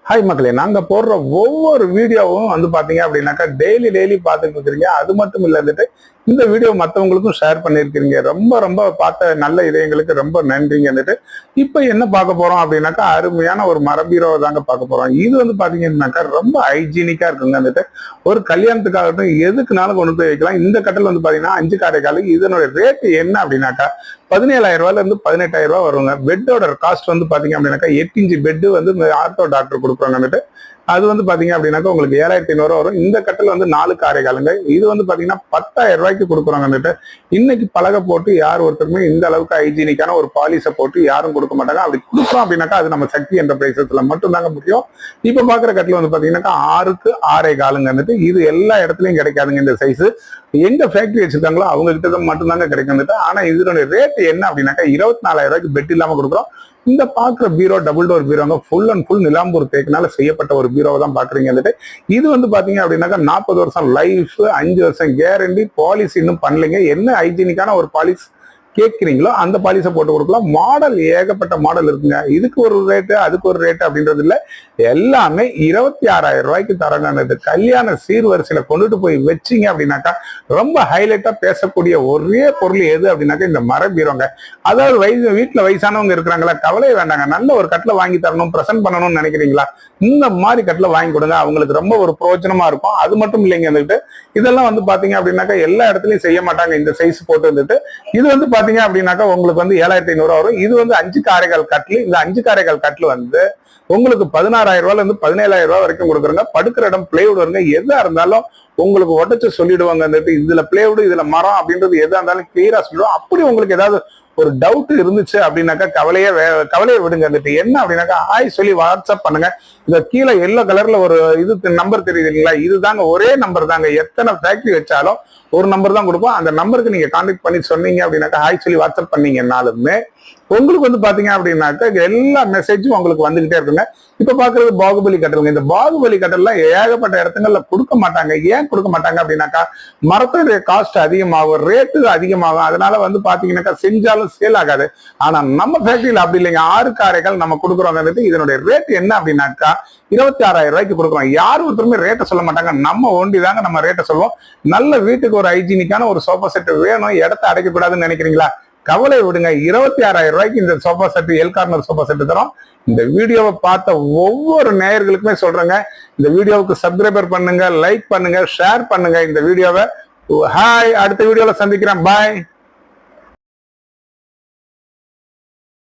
Hi மக்களே, நாங்க போடுற ஒவ்வொரு வீடியோவும் பாத்தீங்க அப்படின்னாக்கா டெய்லி பார்த்துட்டு இருக்கிறீங்க. அது மட்டும் இல்ல இந்த வீடியோ மற்றவங்களுக்கும் ஷேர் பண்ணிருக்கீங்க. ரொம்ப ரொம்ப பார்த்த நல்ல இதயங்களுக்கு ரொம்ப நன்றிங்க. இப்ப என்ன பார்க்க போறோம் அப்படின்னாக்கா அருமையான ஒரு மரபீரோவை தாங்க பார்க்க போறோம். இது பாத்தீங்கன்னாக்கா ரொம்ப ஹைஜீனிக்கா இருக்குங்க. ஒரு கல்யாணத்துக்காகட்டும் எதுக்குனாலும் கொண்டு போய் வைக்கலாம். இந்த கட்டல் பாத்தீங்கன்னா 5 காரைக்கால். இதனுடைய ரேட் என்ன அப்படின்னாக்கா 17,000 ரூபாயில இருந்து 18,000 ரூபாய் வருங்க. பெட்டோட காஸ்ட் பாத்தீங்க அப்படின்னாக்கா 8 இன்ச் பெட் ஆர்த்தோ டாக்டர் கொடுக்குறாங்க. அது பாத்தீங்க அப்படின்னாக்கா உங்களுக்கு 7,500 ரூபாய் வரும். இந்த கட்டல் 4 காரைக்காலுங்க. இது பாத்தீங்கன்னா 10,000 ரூபாய்க்கு கொடுக்குறாங்க. இன்னைக்கு பலகை போட்டு யார் ஒருத்தருமே இந்த அளவுக்கு ஹைஜீனிக்கான ஒரு பாலிசை போட்டு யாரும் கொடுக்க மாட்டாங்க. அப்படி கொடுக்குறோம் அப்படின்னாக்கா அது நம்ம சக்தி என்டர்பிரைசஸ்ல மட்டும் தாங்க முடியும். இப்ப பாக்குற கட்டல் பாத்தீங்கன்னாக்கா 6க்கு 6.25. இது எல்லா இடத்துலயும் கிடைக்காதுங்க. இந்த சைஸ் எங்க ஃபேக்டரி வச்சிருக்காங்களோ அவங்க கிட்ட மட்டும் தாங்க கிடைக்கும். ஆனா இதனுடைய ரேட் என்ன அப்படின்னாக்கா 24,000 ரூபாய்க்கு பெட் இல்லாம கொடுக்குறோம். இந்த பாக்குற பீரோ டபுள் டோர் பீரோங்க. ஃபுல் அண்ட் ஃபுல் நிலாம்பூர் தேக்கினால செய்யப்பட்ட ஒரு பீரோவை தான் பாக்குறீங்க. இது பாத்தீங்க அப்படின்னாக்கா 40 வருஷம் லைஃப், 5 வருஷம் கேரண்டி. பாலிசி இன்னும் பண்ணலைங்க. என்ன ஹைஜீனிக்கான ஒரு பாலிசி கேட்கிறீங்களோ அந்த பாலிசை போட்டு கொடுக்கலாம். மாடல் ஏகப்பட்ட மாடல் இருக்குங்க. இதுக்கு ஒரு ரேட்டு அதுக்கு ஒரு ரேட்டு அப்படின்றது இல்ல. எல்லாமே 26,000 ரூபாய்க்கு தரங்க. கல்யாண சீர்வரிசையில கொண்டுட்டு போய் வச்சிங்க அப்படின்னாக்கா ரொம்ப ஹைலைட்டா பேசக்கூடிய ஒரே பொருள் எது அப்படின்னாக்கா இந்த மர பீரோங்க. அதாவது வீட்டுல வயசானவங்க இருக்கிறாங்களா, கவலையே வேண்டாங்க. நல்ல ஒரு கட்டில வாங்கி தரணும், பிரசன்ட் பண்ணணும்னு நினைக்கிறீங்களா, இந்த மாதிரி கட்டில வாங்கி கொடுங்க. அவங்களுக்கு ரொம்ப ஒரு பிரயோஜனமா இருக்கும். அது மட்டும் இல்லைங்க. இதெல்லாம் பாத்தீங்க அப்படின்னாக்கா எல்லா இடத்துலயும் செய்ய மாட்டாங்க. இந்த சைஸ் போட்டு இது பாத்தீங்க அப்படின்னாக்கா உங்களுக்கு 7,500 ரூபாய் வரும். இது 5 காரைக்கால் கட்டில். இந்த 5 காரைக்கால் கட்டில் உங்களுக்கு 16,000 ரூபாயில இருந்து 17,000 ரூபாய் வரைக்கும் கொடுக்குறாங்க. படுக்கிற இடம் பிளேவுட் வருங்க. எதா இருந்தாலும் உங்களுக்கு உடச்சு சொல்லிடுவாங்க. இதுல பிளேவுட் இதுல மரம் அப்படின்றது எதா இருந்தாலும் கிளியரா சொல்லிடுவோம். அப்படி உங்களுக்கு ஏதாவது ஒரு டவுட் இருந்துச்சு அப்படின்னாக்கா கவலையை விடுங்க. என்ன அப்படின்னாக்கா சொல்லி வாட்ஸ்அப் பண்ணுங்க. இந்த கீழே எல்லோ கலர்ல ஒரு நம்பர் தெரியுது இல்லைங்களா, இதுதாங்க ஒரே நம்பர் தாங்க. எத்தனை ஃபேக்டரி வச்சாலும் ஒரு நம்பர் தான் கொடுப்போம். அந்த நம்பருக்கு நீங்க கான்டாக்ட் பண்ணி சொன்னீங்க அப்படின்னாக்கா சொல்லி வாட்ஸ்அப் பண்ணீங்கன்னாலுமே உங்களுக்கு பாத்தீங்க அப்படின்னாக்கா எல்லா மெசேஜும் உங்களுக்கு வந்துகிட்டே இருக்குங்க. இப்ப பாக்குறது பாகுபலி கட்டலுங்க. இந்த பாகுபலி கட்டல்லாம் ஏகப்பட்ட இடத்துங்கள்ல கொடுக்க மாட்டாங்க. ஏன் கொடுக்க மாட்டாங்க அப்படின்னாக்கா மரத்துடைய காஸ்ட் அதிகமாகும், ரேட்டு அதிகமாகும். அதனால பாத்தீங்கன்னாக்கா செஞ்சாலும் சேல் ஆகாது. ஆனா நம்ம ஃபேக்டரியில அப்படி இல்லைங்க. 6 காரைகள் நம்ம கொடுக்குறோம். இதனுடைய ரேட் என்ன அப்படின்னாக்கா 26,000 ரூபாய்க்கு கொடுக்குறோம். யாரும் ஒருத்தருமே ரேட்டை சொல்ல மாட்டாங்க. நம்ம ஒண்டி தாங்க நம்ம ரேட்டை சொல்லுவோம். நல்ல வீட்டுக்கு ஒரு ஹைஜீனிக்கான ஒரு சோஃபா செட் வேணும், இடத்தை அடைக்கக்கூடாதுன்னு நினைக்கிறீங்களா, கவலை விடுங்க. 26,000 ரூபாய்க்கு இந்த sofa set, L corner sofa set தரோம். இந்த வீடியோவை பார்த்த ஒவ்வொரு நேயர்களுக்குமே சொல்றேங்க, இந்த வீடியோவுக்கு சப்ஸ்கிரைபர் பண்ணுங்க, லைக் பண்ணுங்க, ஷேர் பண்ணுங்க இந்த வீடியோவை. ஹாய், அடுத்த வீடியோல சந்திக்கிறேன். பாய்.